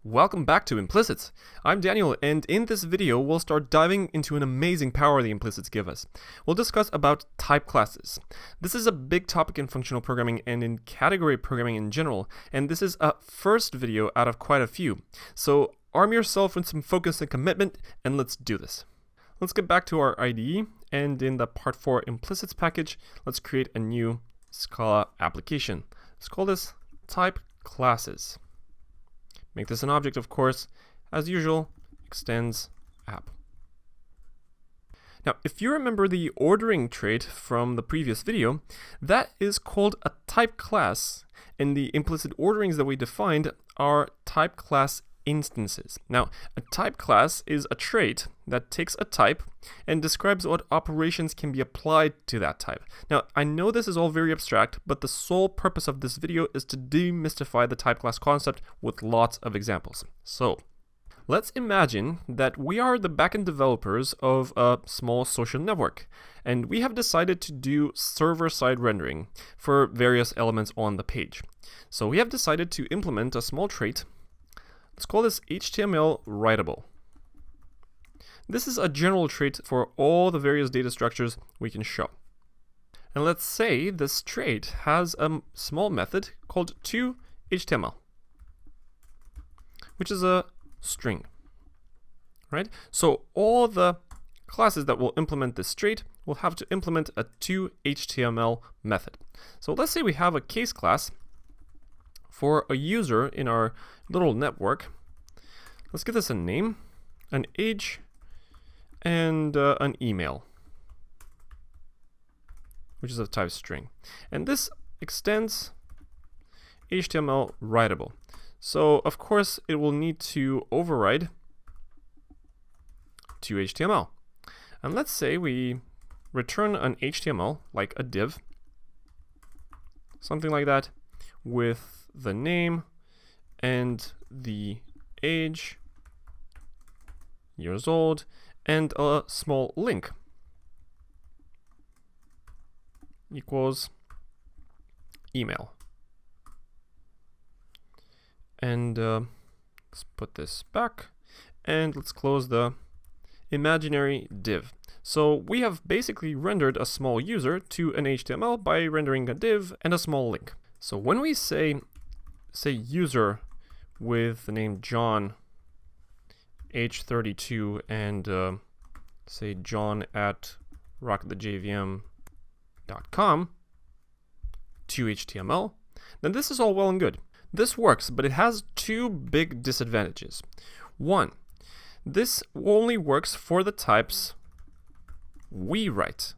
Welcome back to Implicits. I'm Daniel, and in this video we'll start diving into an amazing power the implicits give us. We'll discuss about type classes. This is a big topic in functional programming and in category programming in general, and this is a first video out of quite a few. So arm yourself with some focus and commitment, and let's do this. Let's get back to our IDE, and in the part 4 implicits package, let's create a new Scala application. Let's call this type classes. Make this an object, of course, as usual, extends app. Now, if you remember the ordering trait from the previous video, that is called a type class, and the implicit orderings that we defined are type class instances. Now, a type class is a trait that takes a type and describes what operations can be applied to that type. Now, I know this is all very abstract, but the sole purpose of this video is to demystify the type class concept with lots of examples. So, let's imagine that we are the backend developers of a small social network, and we have decided to do server-side rendering for various elements on the page. So we have decided to implement a small trait. Let's call this HTML writable. This is a general trait for all the various data structures we can show. And let's say this trait has a small method called toHTML, which is a string, right? So all the classes that will implement this trait will have to implement a toHTML method. So let's say we have a case class for a user in our little network. Let's give this a name, an age, and an email, which is a type string. And this extends HTML writable. So of course it will need to override toHTML. And let's say we return an HTML like a div, something like that, with the name and the age, years old, and a small link equals email. And let's put this back, and let's close the imaginary div. So we have basically rendered a small user to an HTML by rendering a div and a small link. So when we say user with the name John, age 32, and say John at rockthejvm.com to HTML, then this is all well and good. This works, but it has two big disadvantages. One, this only works for the types we write.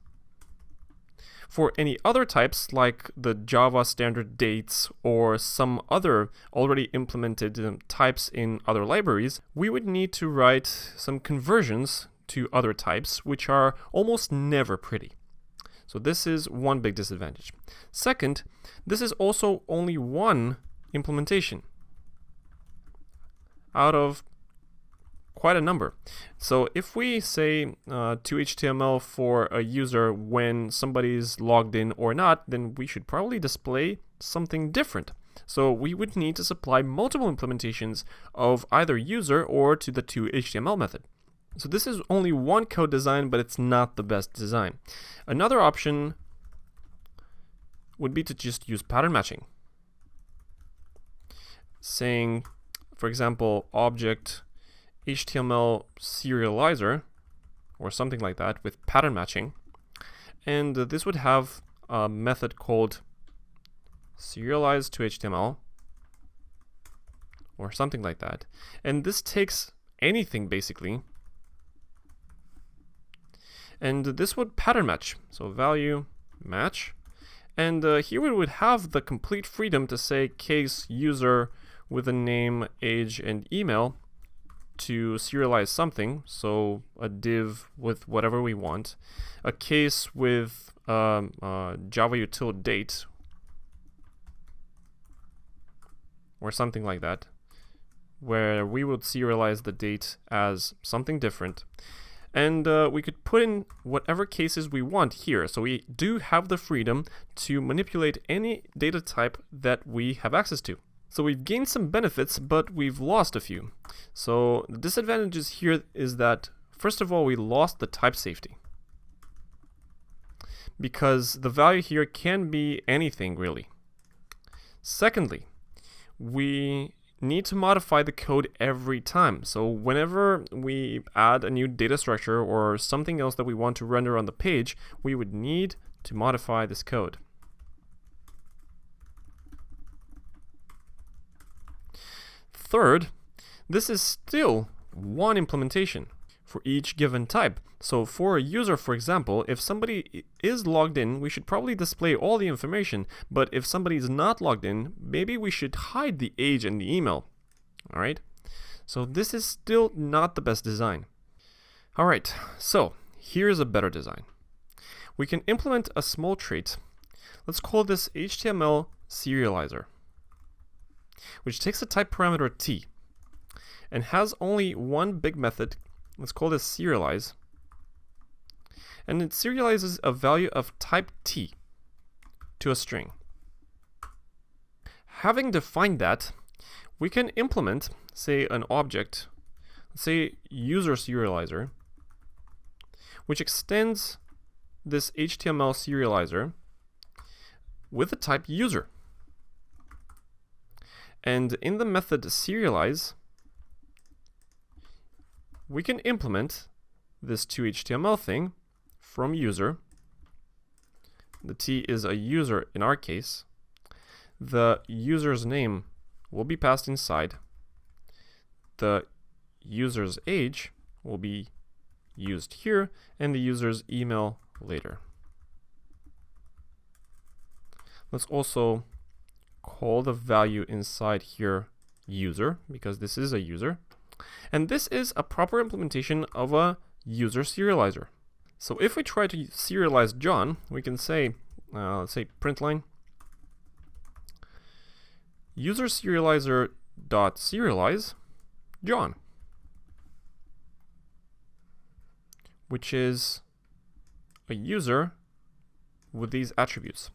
For any other types, like the Java standard dates or some other already implemented types in other libraries, we would need to write some conversions to other types, which are almost never pretty. So this is one big disadvantage. Second, this is also only one implementation out of quite a number. So if we say toHTML for a user when somebody's logged in or not, then we should probably display something different. So we would need to supply multiple implementations of either user or to the toHTML method. So this is only one code design, but it's not the best design. Another option would be to just use pattern matching. Saying, for example, object HTML serializer or something like that with pattern matching, and this would have a method called serialize to HTML or something like that, and this takes anything basically, and this would pattern match, so value match, and here we would have the complete freedom to say case user with a name, age, and email to serialize something, so a div with whatever we want, a case with Java util date or something like that, where we would serialize the date as something different, and we could put in whatever cases we want here. So we do have the freedom to manipulate any data type that we have access to. So we've gained some benefits, but we've lost a few. So the disadvantages here is that, first of all, we lost the type safety, because the value here can be anything really. Secondly, we need to modify the code every time. So whenever we add a new data structure or something else that we want to render on the page, we would need to modify this code. Third, this is still one implementation for each given type. So for a user, for example, if somebody is logged in, we should probably display all the information, but if somebody is not logged in, maybe we should hide the age and the email. All right, so this is still not the best design. All right, so here's a better design. We can implement a small trait. Let's call this HTML serializer, which takes a type parameter t and has only one big method. Let's call this serialize, and it serializes a value of type t to a string. Having defined that, we can implement, say, an object, let's say user serializer, which extends this HTML serializer with the type user. And in the method serialize, we can implement this toHTML thing from user. The t is a user in our case. The user's name will be passed inside. The user's age will be used here, and the user's email later. Let's also call the value inside here user, because this is a user. And this is a proper implementation of a user serializer. So if we try to serialize John, we can say, let's say println user serializer dot serialize John, which is a user with these attributes.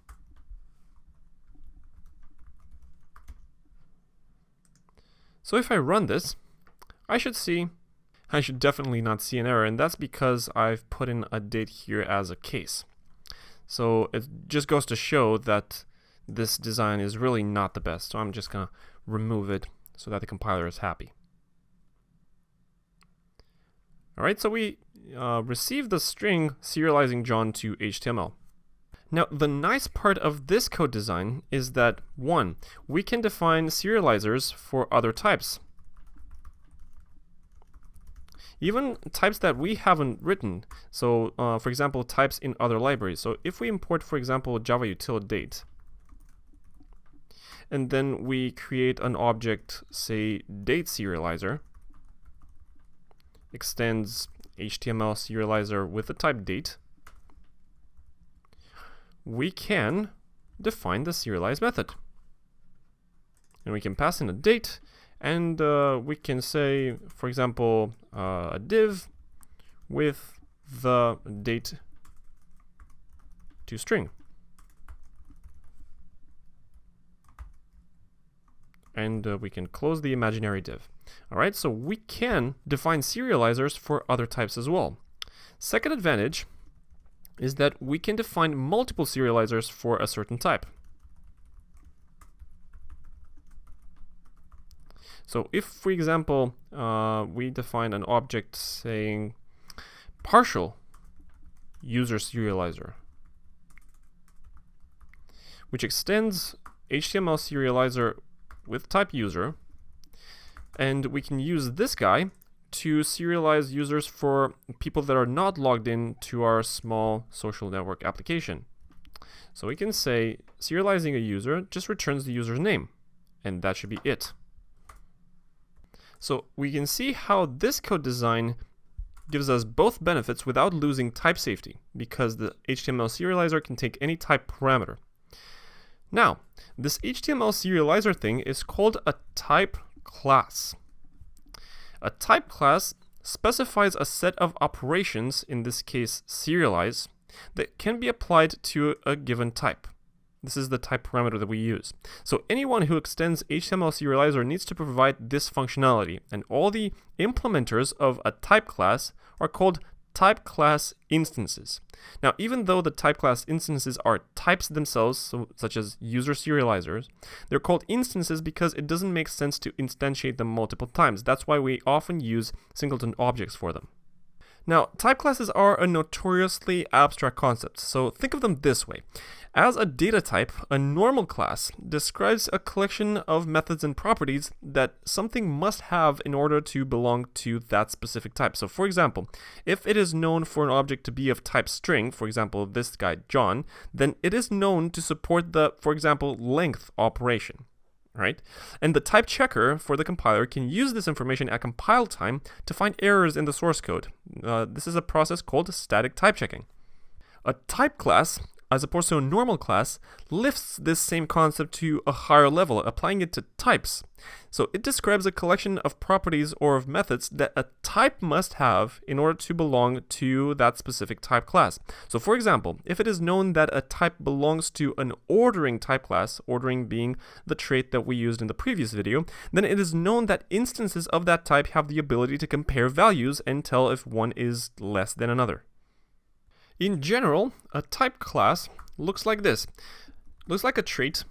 So if I run this, I should definitely not see an error, and that's because I've put in a date here as a case. So it just goes to show that this design is really not the best. So I'm just gonna remove it so that the compiler is happy. All right, so we received the string serializing John to HTML. Now, the nice part of this code design is that, one, we can define serializers for other types. Even types that we haven't written. So, for example, types in other libraries. So if we import, for example, Java util date, and then we create an object, say, date serializer, extends HTML serializer with the type date, we can define the serialize method. And we can pass in a date, and we can say, for example, a div with the date to string. And we can close the imaginary div. All right, so we can define serializers for other types as well. Second advantage is that we can define multiple serializers for a certain type. So if, for example, we define an object saying partial user serializer, which extends HTML serializer with type user, and we can use this guy to serialize users for people that are not logged in to our small social network application. So we can say serializing a user just returns the user's name, and that should be it. So we can see how this code design gives us both benefits without losing type safety, because the HTML serializer can take any type parameter. Now, this HTML serializer thing is called a type class. A type class specifies a set of operations, in this case serialize, that can be applied to a given type. This is the type parameter that we use. So anyone who extends HTML serializer needs to provide this functionality, and all the implementers of a type class are called type class instances. Now, even though the type class instances are types themselves, such as user serializers, they're called instances because it doesn't make sense to instantiate them multiple times. That's why we often use singleton objects for them. Now, type classes are a notoriously abstract concept, so think of them this way. As a data type, a normal class describes a collection of methods and properties that something must have in order to belong to that specific type. So for example, if it is known for an object to be of type string, for example, this guy John, then it is known to support the, for example, length operation. Right? And the type checker for the compiler can use this information at compile time to find errors in the source code. This is a process called static type checking. A type class, as opposed to a normal class, lifts this same concept to a higher level, applying it to types. So it describes a collection of properties or of methods that a type must have in order to belong to that specific type class. So for example, if it is known that a type belongs to an ordering type class, ordering being the trait that we used in the previous video, then it is known that instances of that type have the ability to compare values and tell if one is less than another. In general, a type class looks like this. Looks like a trait.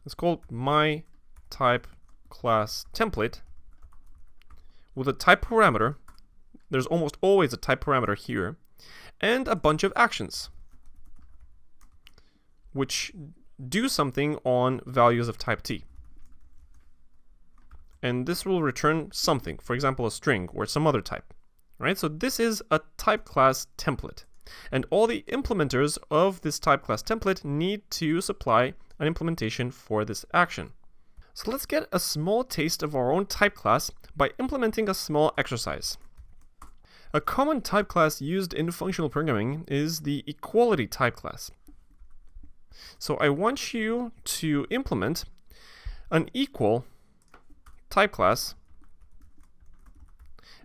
It's called my type class template with a type parameter. There's almost always a type parameter here, and a bunch of actions which do something on values of type t. And this will return something, for example, a string or some other type. Right? So this is a type class template. And all the implementers of this type class template need to supply an implementation for this action. So let's get a small taste of our own type class by implementing a small exercise. A common type class used in functional programming is the equality type class. So I want you to implement an equal type class,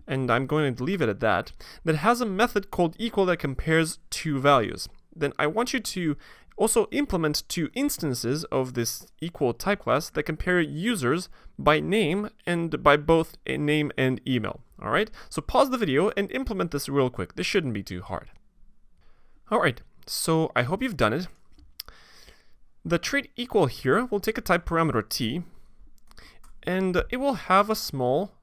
and I'm going to leave it at that has a method called equal that compares two values. Then I want you to also implement two instances of this equal type class that compare users by name and by both a name and email. All right, so pause the video and implement this real quick. This shouldn't be too hard. All right, so I hope you've done it. The trait equal here will take a type parameter t, and it will have a small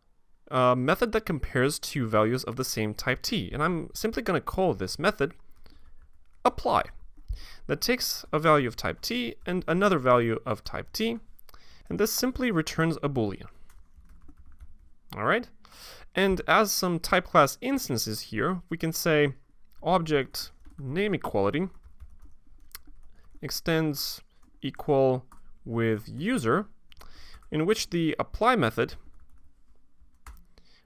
method that compares two values of the same type t. And I'm simply going to call this method apply. That takes a value of type t and another value of type t, and this simply returns a boolean. All right? And as some type class instances here, we can say object name equality extends equal with user, in which the apply method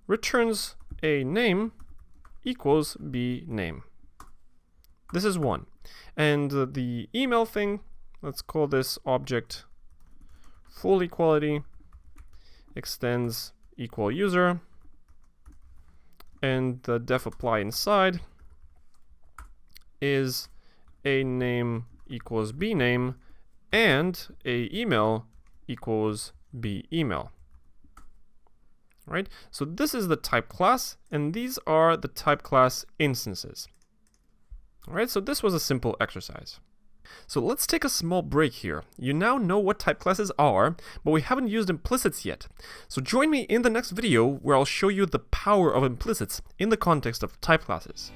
returns a name equals b name. This is one. And the email thing, let's call this object full equality extends equal user, and the def apply inside is a name equals b name and a email equals b email. Right? So this is the type class, and these are the type class instances. All right, so this was a simple exercise. So let's take a small break here. You now know what type classes are, but we haven't used implicits yet. So join me in the next video where I'll show you the power of implicits in the context of type classes.